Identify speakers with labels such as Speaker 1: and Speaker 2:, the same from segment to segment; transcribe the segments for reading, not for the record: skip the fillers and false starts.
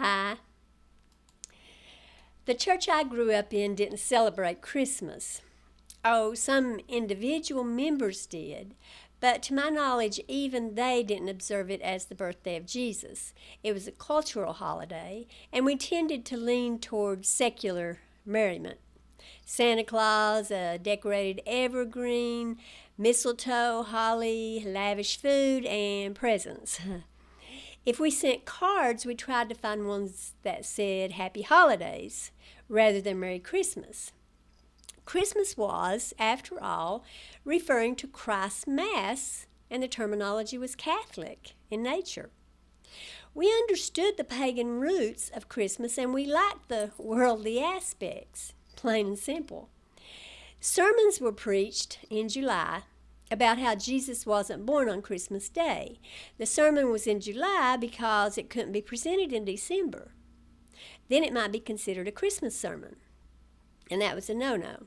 Speaker 1: Hi. The church I grew up in didn't celebrate Christmas. Oh, some individual members did, but to my knowledge, even they didn't observe it as the birthday of Jesus. It was a cultural holiday, and we tended to lean toward secular merriment. Santa Claus, a decorated evergreen, mistletoe, holly, lavish food, and presents. If we sent cards, we tried to find ones that said Happy Holidays rather than Merry Christmas. Christmas was, after all, referring to Christ's Mass, and the terminology was Catholic in nature. We understood the pagan roots of Christmas and we liked the worldly aspects, plain and simple. Sermons were preached in July about how Jesus wasn't born on Christmas Day. The sermon was in July because it couldn't be presented in December. Then it might be considered a Christmas sermon, and that was a no-no.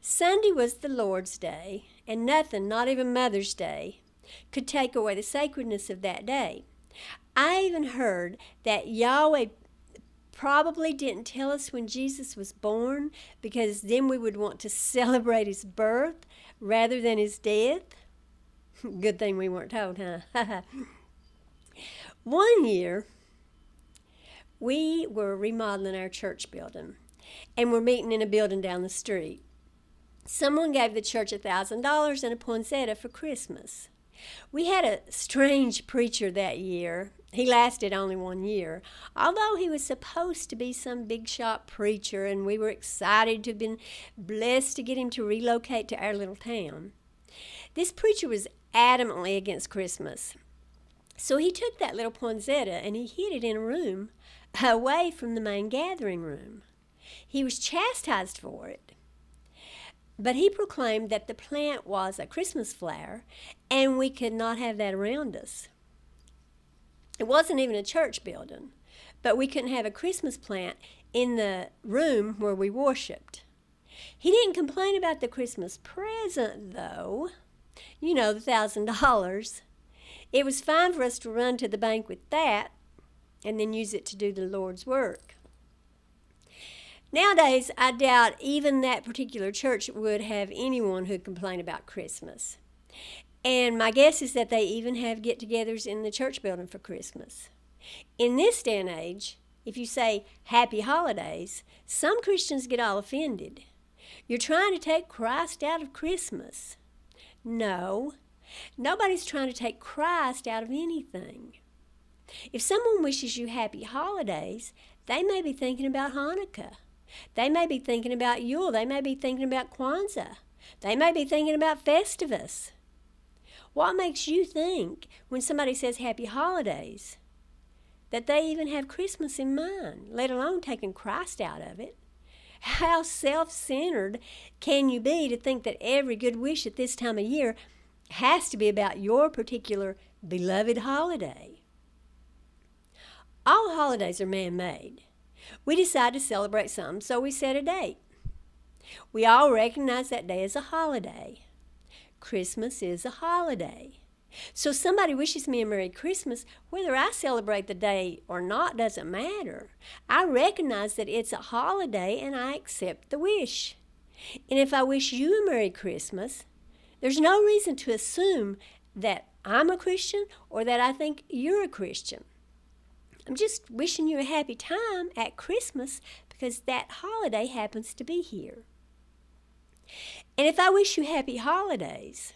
Speaker 1: Sunday was the Lord's Day, and nothing, not even Mother's Day, could take away the sacredness of that day. I even heard that Yahweh probably didn't tell us when Jesus was born because then we would want to celebrate his birth rather than his death. Good thing we weren't told, huh? One year, we were remodeling our church building, and we're meeting in a building down the street. Someone gave the church $1,000 and a poinsettia for Christmas. We had a strange preacher that year. He lasted only 1 year, although he was supposed to be some big shot preacher, and we were excited to have been blessed to get him to relocate to our little town. This preacher was adamantly against Christmas. So he took that little poinsettia and he hid it in a room away from the main gathering room. He was chastised for it. But he proclaimed that the plant was a Christmas flower and we could not have that around us. It wasn't even a church building, but we couldn't have a Christmas plant in the room where we worshiped. He didn't complain about the Christmas present, though. You know, the $1,000. It was fine for us to run to the bank with that and then use it to do the Lord's work. Nowadays, I doubt even that particular church would have anyone who'd complain about Christmas. And my guess is that they even have get-togethers in the church building for Christmas. In this day and age, if you say Happy Holidays, some Christians get all offended. You're trying to take Christ out of Christmas. No, nobody's trying to take Christ out of anything. If someone wishes you Happy Holidays, they may be thinking about Hanukkah. They may be thinking about Yule. They may be thinking about Kwanzaa. They may be thinking about Festivus. What makes you think when somebody says Happy Holidays that they even have Christmas in mind, let alone taking Christ out of it? How self-centered can you be to think that every good wish at this time of year has to be about your particular beloved holiday? All holidays are man-made. We decide to celebrate something, so we set a date. We all recognize that day as a holiday. Christmas is a holiday. So somebody wishes me a Merry Christmas, whether I celebrate the day or not doesn't matter. I recognize that it's a holiday and I accept the wish. And if I wish you a Merry Christmas, there's no reason to assume that I'm a Christian or that I think you're a Christian. I'm just wishing you a happy time at Christmas because that holiday happens to be here. And if I wish you happy holidays,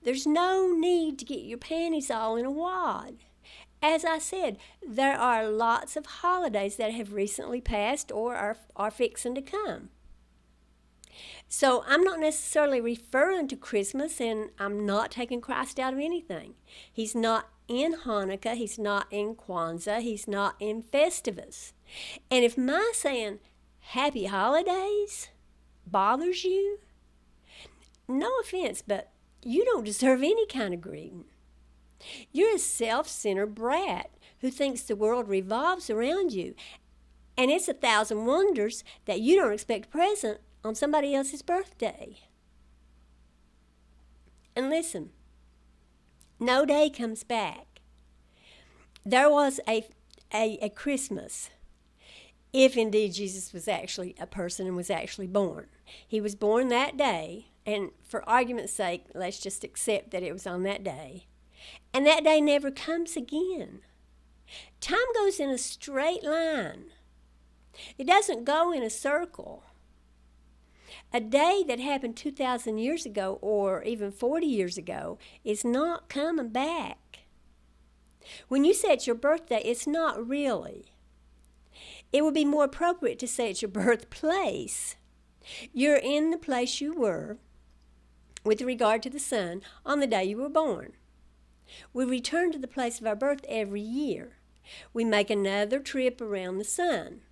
Speaker 1: there's no need to get your panties all in a wad. As I said, there are lots of holidays that have recently passed or are fixing to come. So I'm not necessarily referring to Christmas, and I'm not taking Christ out of anything. He's not in Hanukkah, he's not in Kwanzaa, he's not in Festivus. And if my saying happy holidays bothers you, no offense, but you don't deserve any kind of greeting. You're a self-centered brat who thinks the world revolves around you, and it's 1,000 wonders that you don't expect a present on somebody else's birthday. And listen, no day comes back. There was a a Christmas, if indeed Jesus was actually a person and was actually born. He was born that day, and for argument's sake, let's just accept that it was on that day. And that day never comes again. Time goes in a straight line. It doesn't go in a circle. A day that happened 2,000 years ago or even 40 years ago is not coming back. When you say it's your birthday, it's not really. It would be more appropriate to say it's your birthplace. You're in the place you were with regard to the sun on the day you were born. We return to the place of our birth every year. We make another trip around the sun,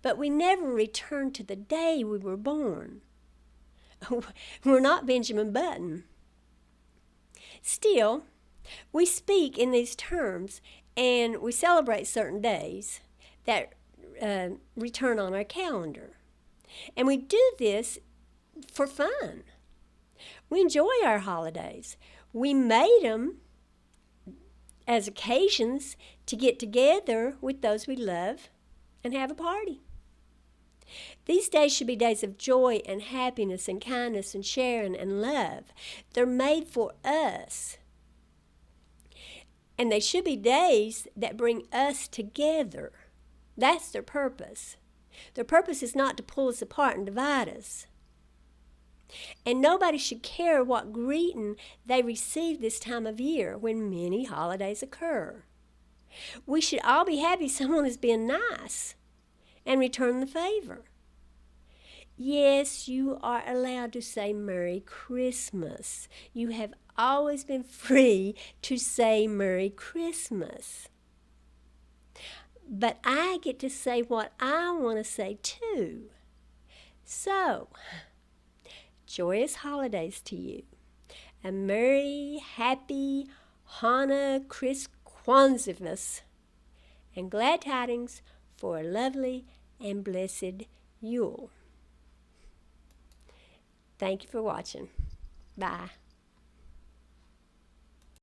Speaker 1: but we never return to the day we were born. We're not Benjamin Button. Still, we speak in these terms, and we celebrate certain days that return on our calendar. And we do this for fun. We enjoy our holidays. We made them as occasions to get together with those we love and have a party. These days should be days of joy and happiness and kindness and sharing and love. They're made for us. And they should be days that bring us together. That's their purpose. Their purpose is not to pull us apart and divide us. And nobody should care what greeting they receive this time of year when many holidays occur. We should all be happy someone is being nice and return the favor. Yes, you are allowed to say Merry Christmas. You have always been free to say Merry Christmas. But I get to say what I want to say too. So, joyous holidays to you. A merry, happy Hanuchriskwanzivus. And glad tidings for a lovely and blessed Yule. Thank you for watching. Bye.